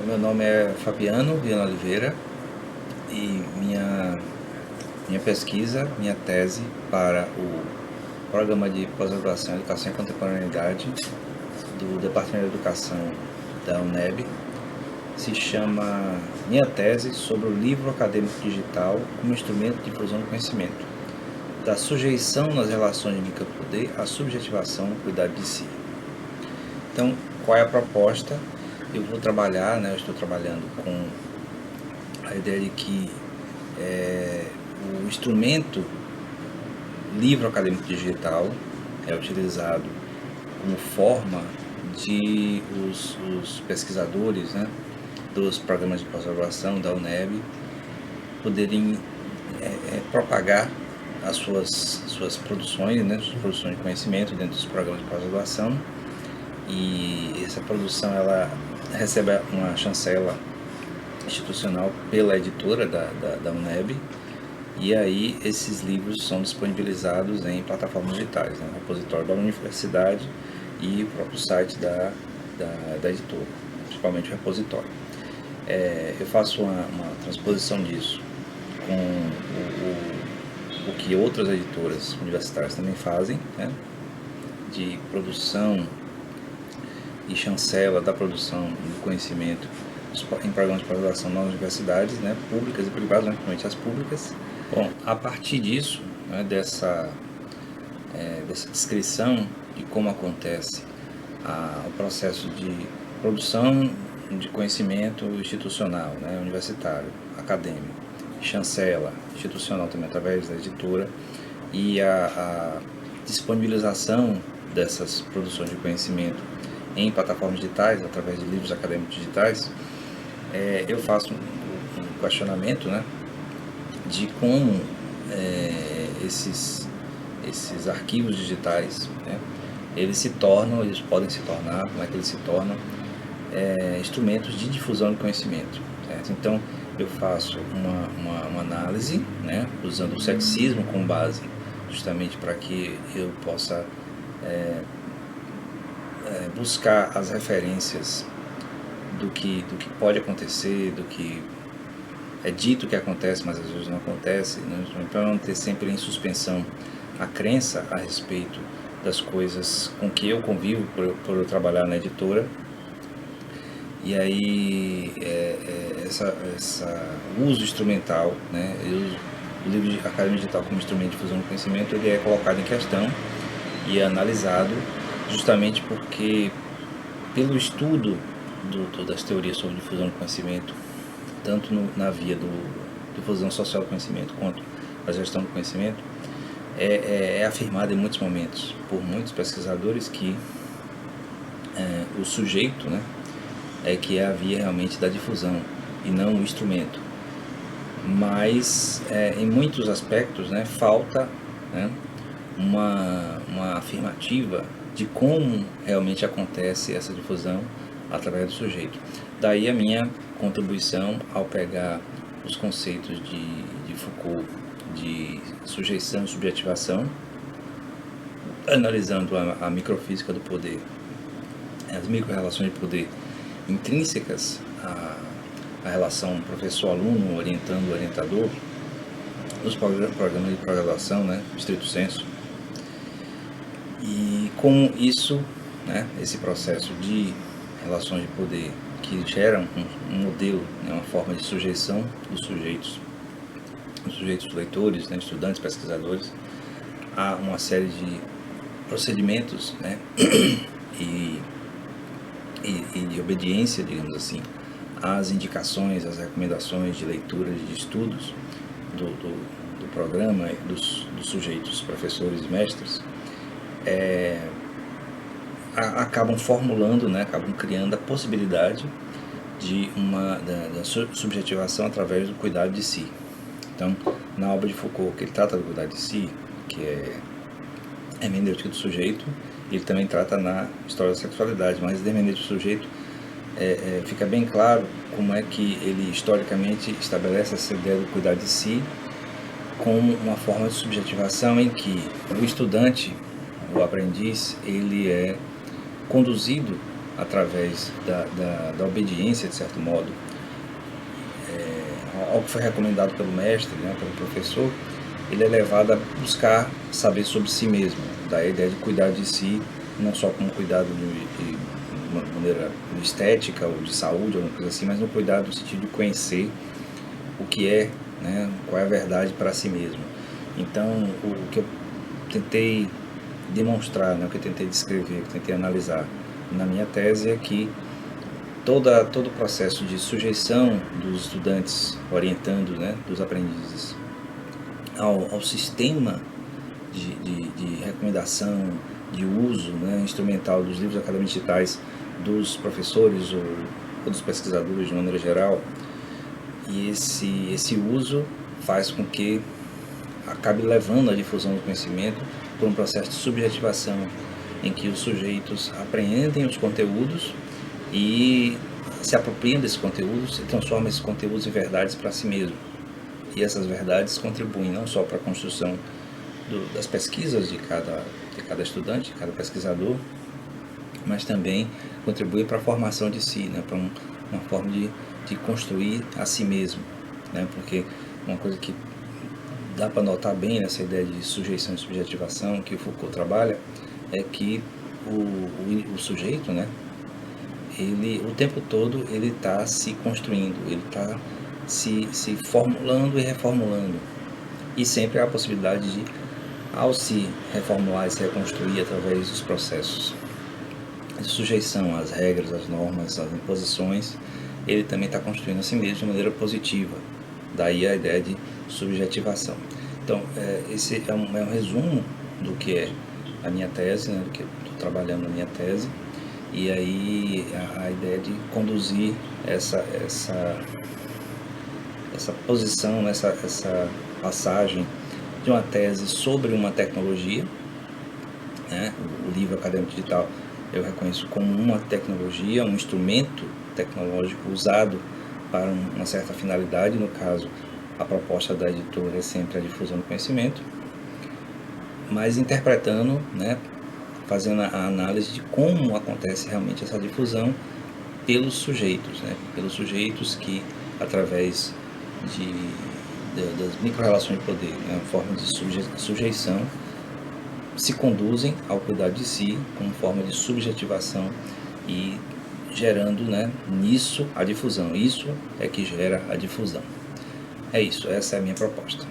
Meu nome é Fabiano Viana Oliveira e minha pesquisa, minha tese para o Programa de Pós-Graduação em Educação e Contemporaneidade do Departamento de Educação da UNEB se chama Minha Tese sobre o Livro Acadêmico Digital como Instrumento de Difusão do Conhecimento, da sujeição nas relações de micropoder à subjetivação no cuidado de si. Então, qual é a proposta? Eu vou trabalhar, eu estou trabalhando com a ideia de que o instrumento livro acadêmico digital é utilizado como forma de os pesquisadores, dos programas de pós-graduação da UNEB poderem propagar as suas produções, suas produções de conhecimento dentro dos programas de pós-graduação, e essa produção ela recebe uma chancela institucional pela editora da UNEB, e aí esses livros são disponibilizados em plataformas digitais, no repositório da universidade e o próprio site da editora, principalmente o repositório. Eu faço uma transposição disso com o que outras editoras universitárias também fazem, de produção e chancela da produção do conhecimento em programas de pós-graduação nas universidades, públicas e privadas, principalmente as públicas. Bom, a partir disso, dessa descrição de como acontece o processo de produção de conhecimento institucional, universitário, acadêmico, chancela institucional também através da editora, e a disponibilização dessas produções de conhecimento em plataformas digitais, através de livros acadêmicos digitais, eu faço um questionamento, de como esses arquivos digitais, eles podem se tornar, como é que eles se tornam instrumentos de difusão de conhecimento, certo? Então, eu faço uma análise, usando o ceticismo como base, justamente para que eu possa buscar as referências do que pode acontecer, do que é dito que acontece, mas às vezes não acontece, para não ter sempre em suspensão a crença a respeito das coisas com que eu convivo por eu trabalhar na editora. E aí essa uso instrumental, o livro acadêmico digital como instrumento de difusão do conhecimento, ele é colocado em questão e é analisado justamente porque, pelo estudo das teorias sobre difusão do conhecimento, tanto na via do difusão social do conhecimento quanto a gestão do conhecimento, é afirmado em muitos momentos por muitos pesquisadores que o sujeito, é que é a via realmente da difusão e não o instrumento. Mas em muitos aspectos falta uma afirmativa de como realmente acontece essa difusão através do sujeito. Daí a minha contribuição ao pegar os conceitos de Foucault de sujeição e subjetivação, analisando a microfísica do poder, as micro-relações de poder intrínsecas à relação professor-aluno, orientando-orientador, nos programas de pós-graduação, estrito senso. E como isso, esse processo de relações de poder que geram um modelo, uma forma de sujeição dos sujeitos leitores, estudantes, pesquisadores, a uma série de procedimentos e de obediência, digamos assim, às indicações, às recomendações de leitura, de estudos do programa, dos sujeitos, professores e mestres, acabam formulando, acabam criando a possibilidade da subjetivação através do cuidado de si. Então, na obra de Foucault, que ele trata do cuidado de si, que é a hermenêutica do sujeito, ele também trata na história da sexualidade, mas na hermenêutica do sujeito fica bem claro como é que ele historicamente estabelece essa ideia do cuidado de si como uma forma de subjetivação em que o estudante, o aprendiz, ele é conduzido através da obediência, de certo modo, ao que foi recomendado pelo mestre, né, pelo professor, ele é levado a buscar saber sobre si mesmo, da ideia de cuidar de si, não só como cuidado de uma maneira estética ou de saúde, alguma coisa assim, mas no cuidado no sentido de conhecer o que é, né, qual é a verdade para si mesmo. Então, o que eu tentei demonstrar, né, o que eu tentei descrever, o que eu tentei analisar na minha tese é que todo o processo de sujeição dos estudantes, orientando, né, dos aprendizes ao sistema de recomendação, de uso, né, instrumental dos livros acadêmicos digitais dos professores ou dos pesquisadores de maneira geral, e esse uso faz com que acabe levando à difusão do conhecimento por um processo de subjetivação, em que os sujeitos apreendem os conteúdos e se apropriam desses conteúdos e transformam esses conteúdos em verdades para si mesmo. E essas verdades contribuem não só para a construção das pesquisas de cada estudante, de cada pesquisador, mas também contribuem para a formação de si, né, para uma forma de construir a si mesmo, né, porque uma coisa que dá para notar bem nessa ideia de sujeição e subjetivação que o Foucault trabalha é que o sujeito, né, ele o tempo todo ele está se construindo, ele está se formulando e reformulando, e sempre há a possibilidade de, ao se reformular e se reconstruir através dos processos de sujeição às regras, às normas, às imposições, ele também está construindo a si mesmo de maneira positiva. Daí a ideia de subjetivação. Então, esse é um resumo do que é a minha tese, né, do que eu estou trabalhando na minha tese, e aí a ideia de conduzir essa posição, essa passagem de uma tese sobre uma tecnologia, né, o livro acadêmico digital eu reconheço como uma tecnologia, um instrumento tecnológico usado para uma certa finalidade. No caso, a proposta da editora é sempre a difusão do conhecimento, mas interpretando, né, fazendo a análise de como acontece realmente essa difusão pelos sujeitos, né, pelos sujeitos que, através das micro-relações de poder, né, forma de sujeição, se conduzem ao cuidar de si como forma de subjetivação e gerando, né, nisso a difusão. Isso é que gera a difusão. É isso, essa é a minha proposta.